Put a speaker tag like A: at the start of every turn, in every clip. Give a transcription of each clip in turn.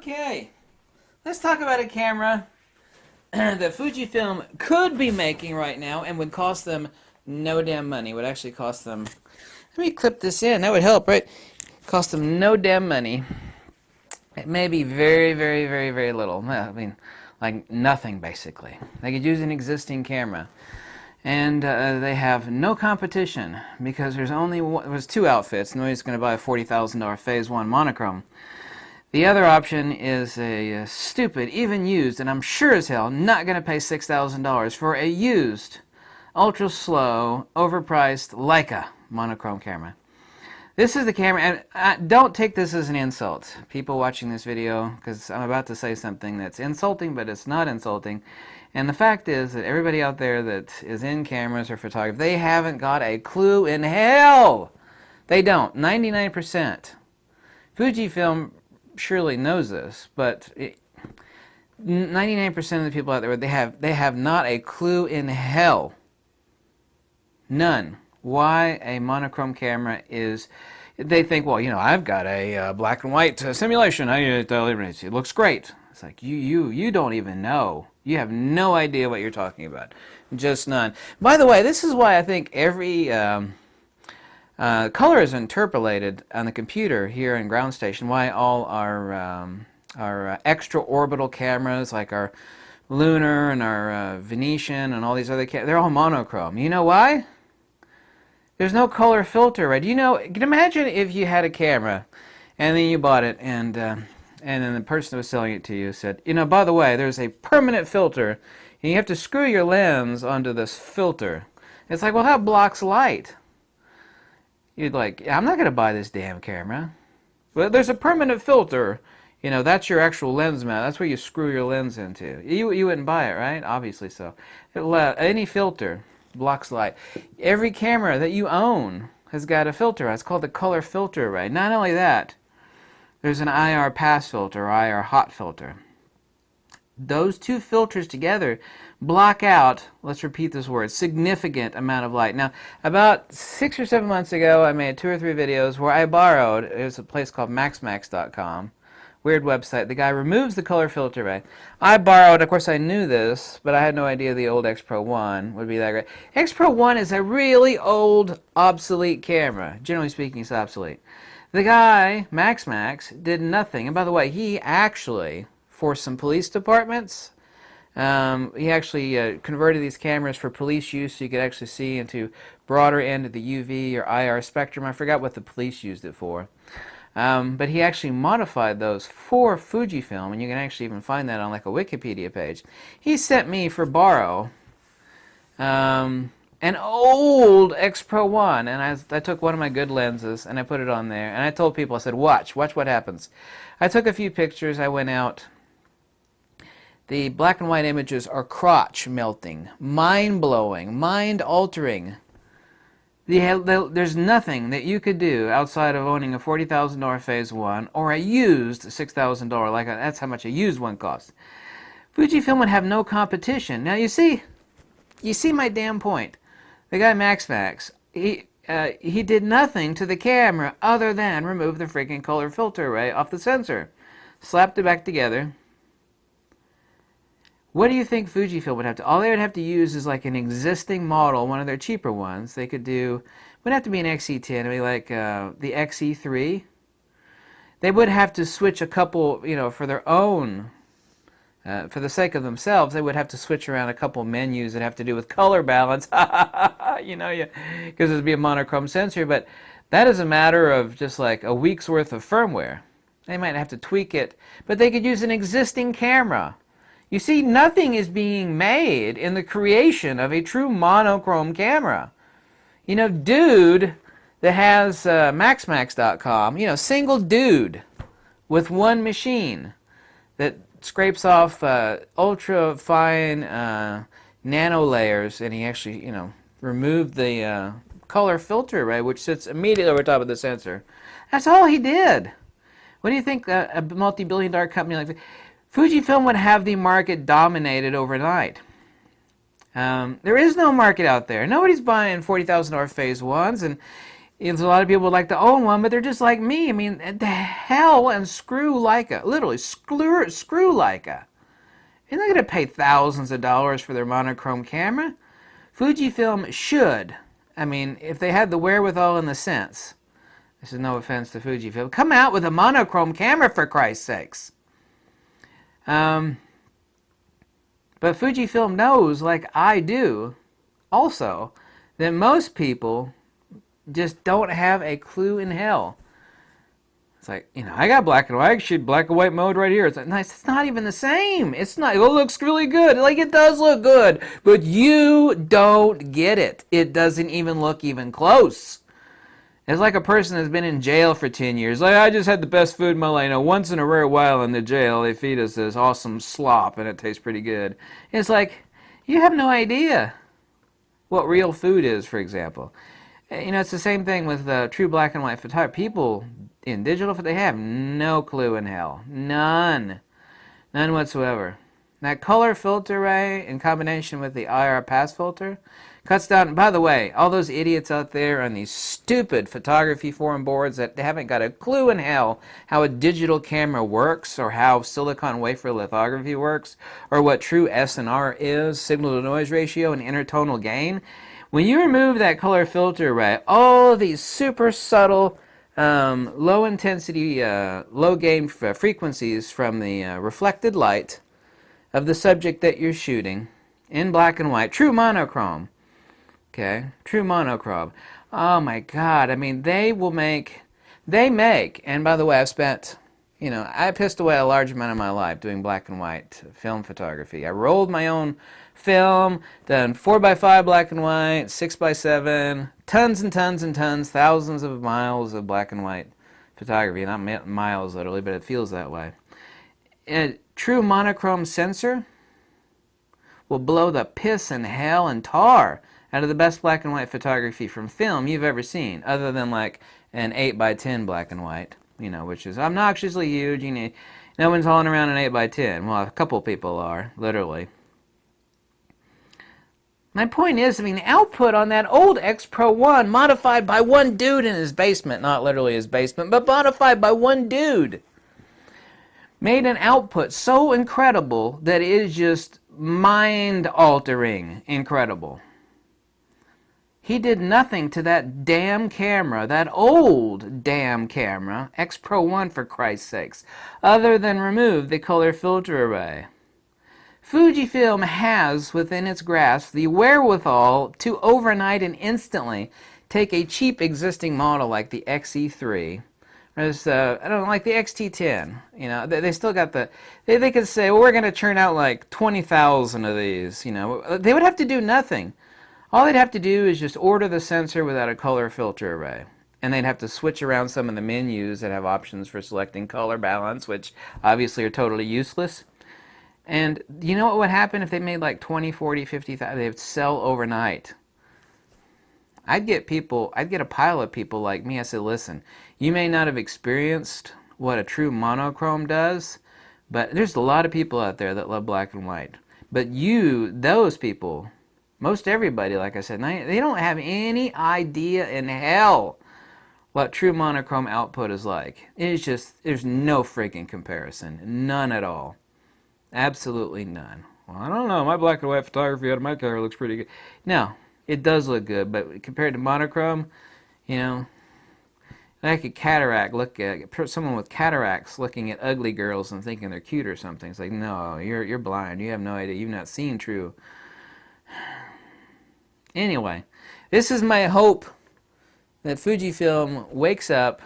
A: Okay, let's talk about a camera that Fujifilm could be making right now and would cost them no damn money. Would actually cost them, let me clip this in, that would help, right? Cost them no damn money. It may be very, very, very, very little. I mean, like nothing basically. They could use an existing camera. And they have no competition because there's two outfits. Nobody's going to buy a $40,000 Phase 1 monochrome. The other option is a stupid, even used, and I'm sure as hell not going to pay $6,000 for a used, ultra-slow, overpriced Leica monochrome camera. This is the camera, and don't take this as an insult, people watching this video, because I'm about to say something that's insulting, but it's not insulting. And the fact is that everybody out there that is in cameras or photography, they haven't got a clue in hell. They don't. 99%. Fujifilm surely knows this, but 99% of the people out there, they have not a clue in hell. None. Why a monochrome camera is, they think, well, you know, I've got a black and white simulation. It looks great. It's like, you don't even know. You have no idea what you're talking about. Just none. By the way, this is why I think every color is interpolated on the computer here in ground station. Why all our extra-orbital cameras, like our Lunar and our Venetian and all these other cameras, they're all monochrome. You know why? There's no color filter, right? You know, can you imagine if you had a camera and then you bought it and then the person who was selling it to you said, you know, by the way, there's a permanent filter and you have to screw your lens onto this filter. It's like, well, that blocks light. You'd like, I'm not going to buy this damn camera. Well, there's a permanent filter. You know, that's your actual lens mount. That's where you screw your lens into. You wouldn't buy it, right? Obviously so. Any filter blocks light. Every camera that you own has got a filter. It's called the color filter array. Not only that, there's an IR pass filter or IR hot filter. Those two filters together block out, let's repeat this word, significant amount of light. Now, about 6 or 7 months ago, I made 2 or 3 videos where I borrowed, there's a place called maxmax.com, weird website. The guy removes the color filter array. I borrowed, of course I knew this, but I had no idea the old X Pro 1 would be that great. X Pro 1 is a really old, obsolete camera. Generally speaking, it's obsolete. The guy, Max, did nothing. And by the way, he actually, for some police departments, he actually converted these cameras for police use so you could actually see into broader end of the UV or IR spectrum. I forgot what the police used it for. But he actually modified those for Fujifilm, and you can actually even find that on like a Wikipedia page. He sent me for borrow an old X Pro 1, and I took one of my good lenses and I put it on there, and I told people, I said, watch what happens. I took a few pictures, I went out. The black and white images are crotch melting, mind-blowing, mind-altering. There's nothing that you could do outside of owning a $40,000 Phase 1 or a used $6,000 Leica. That's how much a used one costs. Fujifilm would have no competition. Now you see my damn point. The guy Max, he did nothing to the camera other than remove the freaking color filter array off the sensor. Slapped it back together. What do you think Fujifilm would have to? All they would have to use is like an existing model, one of their cheaper ones. They could do, wouldn't have to be an XE10, it'd be like the XE3. They would have to switch a couple, you know, for their own, for the sake of themselves, they would have to switch around a couple menus that have to do with color balance. You know, because it'd be a monochrome sensor, but that is a matter of just like a week's worth of firmware. They might have to tweak it, but they could use an existing camera. You see, nothing is being made in the creation of a true monochrome camera. You know, dude that has maxmax.com, you know, single dude with one machine that scrapes off ultra fine nano layers, and he actually, you know, removed the color filter array, which sits immediately over top of the sensor. That's all he did. What do you think a multi-billion-dollar company like Fujifilm would have the market dominated overnight? There is no market out there. Nobody's buying $40,000 Phase 1s, and There's a lot of people would like to own one, but they're just like me. I mean, the hell and screw Leica. Literally, screw Leica. You're not going to pay thousands of dollars for their monochrome camera. Fujifilm should. I mean, if they had the wherewithal and the sense, this is no offense to Fujifilm, come out with a monochrome camera for Christ's sakes. But Fujifilm knows, like I do, also, that most people just don't have a clue in hell. It's like, you know, I got black and white. I shoot black and white mode right here. It's like, nice. It's not even the same. It's not. It looks really good. Like, it does look good. But you don't get it. It doesn't even look even close. It's like a person that's been in jail for 10 years. Like, I just had the best food in my life. You know, once in a rare while in the jail, they feed us this awesome slop, and it tastes pretty good. It's like, you have no idea what real food is, for example. You know, it's the same thing with true black and white photography. People in digital, they have no clue in hell. None. None whatsoever. That color filter array in combination with the IR pass filter cuts down. By the way, all those idiots out there on these stupid photography forum boards that haven't got a clue in hell how a digital camera works, or how silicon wafer lithography works, or what true SNR is, signal to noise ratio and intertonal gain. When you remove that color filter array, all these super subtle, low intensity, low gain frequencies from the reflected light of the subject that you're shooting in black and white, true monochrome, okay, true monochrome. Oh my God, I mean, they make, and by the way, I've spent, you know, I pissed away a large amount of my life doing black and white film photography. I rolled my own film, done 4x5 black and white, 6x7, tons and tons and tons, thousands of miles of black and white photography. Not miles literally, but it feels that way. A true monochrome sensor will blow the piss and hell and tar out of the best black and white photography from film you've ever seen, other than like an 8x10 black and white, you know, which is obnoxiously huge. You know, no one's hauling around an 8x10. Well, a couple people are, literally. My point is, I mean, the output on that old X Pro 1, modified by one dude in his basement, not literally his basement, but modified by one dude, made an output so incredible that it is just mind-altering incredible. He did nothing to that damn camera, that old damn camera, X Pro 1 for Christ's sakes, other than remove the color filter array. Fujifilm has within its grasp the wherewithal to overnight and instantly take a cheap existing model like the XE3, or this, I don't know, like the XT10. You know, they still got the, they could say, well, we're going to churn out like 20,000 of these. You know, they would have to do nothing. All they'd have to do is just order the sensor without a color filter array. And they'd have to switch around some of the menus that have options for selecting color balance, which obviously are totally useless. And you know what would happen if they made like 20, 40, 50,000? They would sell overnight. I'd get a pile of people like me. I said, listen, you may not have experienced what a true monochrome does, but there's a lot of people out there that love black and white. But those people, most everybody, like I said, they don't have any idea in hell what true monochrome output is like. It's just, there's no freaking comparison. None at all. Absolutely none. Well, I don't know. My black and white photography out of my camera looks pretty good. No, it does look good, but compared to monochrome, you know, like a cataract, someone with cataracts looking at ugly girls and thinking they're cute or something. It's like, no, you're blind. You have no idea. You've not seen true. Anyway, this is my hope that Fujifilm wakes up.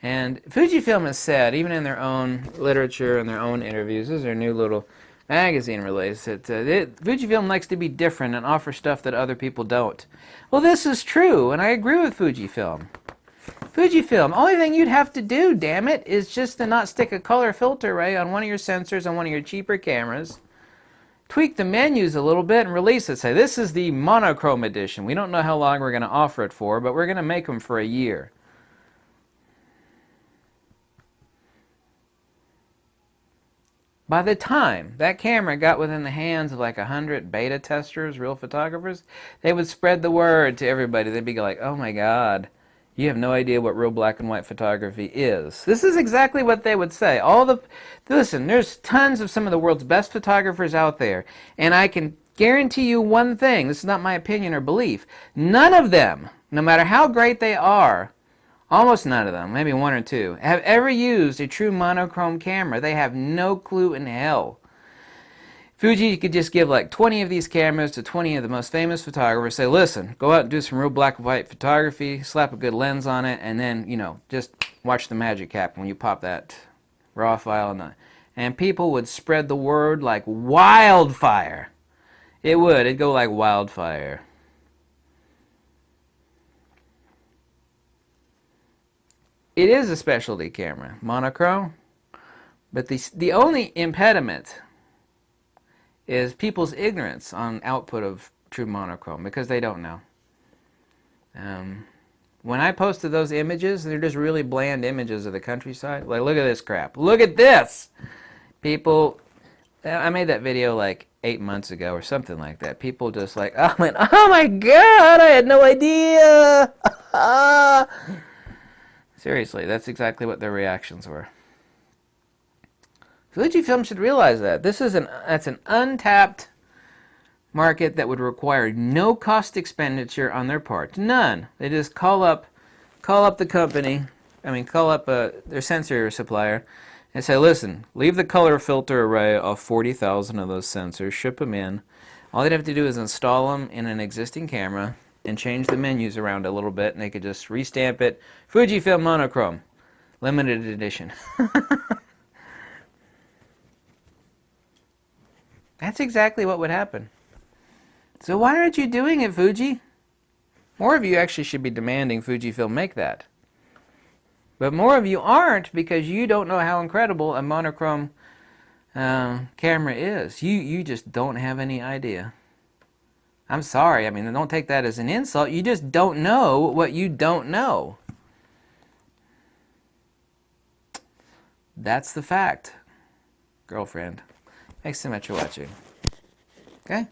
A: And Fujifilm has said, even in their own literature and their own interviews, this is their new little magazine release, that Fujifilm likes to be different and offer stuff that other people don't. Well, this is true, and I agree with Fujifilm. Fujifilm, only thing you'd have to do, damn it, is just to not stick a color filter array on one of your sensors on one of your cheaper cameras. Tweak the menus a little bit and release it. Say, this is the monochrome edition. We don't know how long we're going to offer it for, but we're going to make them for a year. By the time that camera got within the hands of like 100 beta testers, real photographers, they would spread the word to everybody. They'd be like, oh my God, You have no idea what real black and white photography is. This is exactly what they would say. Listen, there's tons of some of the world's best photographers out there, and I can guarantee you one thing, this is not my opinion or belief, none of them, no matter how great they are, almost none of them, maybe one or two, have ever used a true monochrome camera. They have no clue in hell. Fuji could just give like 20 of these cameras to 20 of the most famous photographers, say, listen, go out and do some real black and white photography, slap a good lens on it, and then, you know, just watch the magic happen when you pop that raw file. And people would spread the word like wildfire. It would. It'd go like wildfire. It is a specialty camera, monochrome, but the only impediment is people's ignorance on output of true monochrome, because they don't know. When I posted those images, they're just really bland images of the countryside. Like, look at this crap. Look at this! People, I made that video like 8 months ago or something like that. People just like, oh my god, I had no idea! Seriously, that's exactly what their reactions were. Fujifilm should realize that. That's an untapped market that would require no cost expenditure on their part. None. They just call up the company, call up their sensor supplier and say, listen, leave the color filter array of 40,000 of those sensors, ship them in. All they'd have to do is install them in an existing camera and change the menus around a little bit, and they could just restamp it, Fujifilm monochrome, limited edition. That's exactly what would happen. So why aren't you doing it, Fuji? More of you actually should be demanding Fujifilm make that. But more of you aren't, because you don't know how incredible a monochrome camera is. You just don't have any idea. I'm sorry, don't take that as an insult. You just don't know what you don't know. That's the fact, girlfriend. Thanks so much for watching. Okay?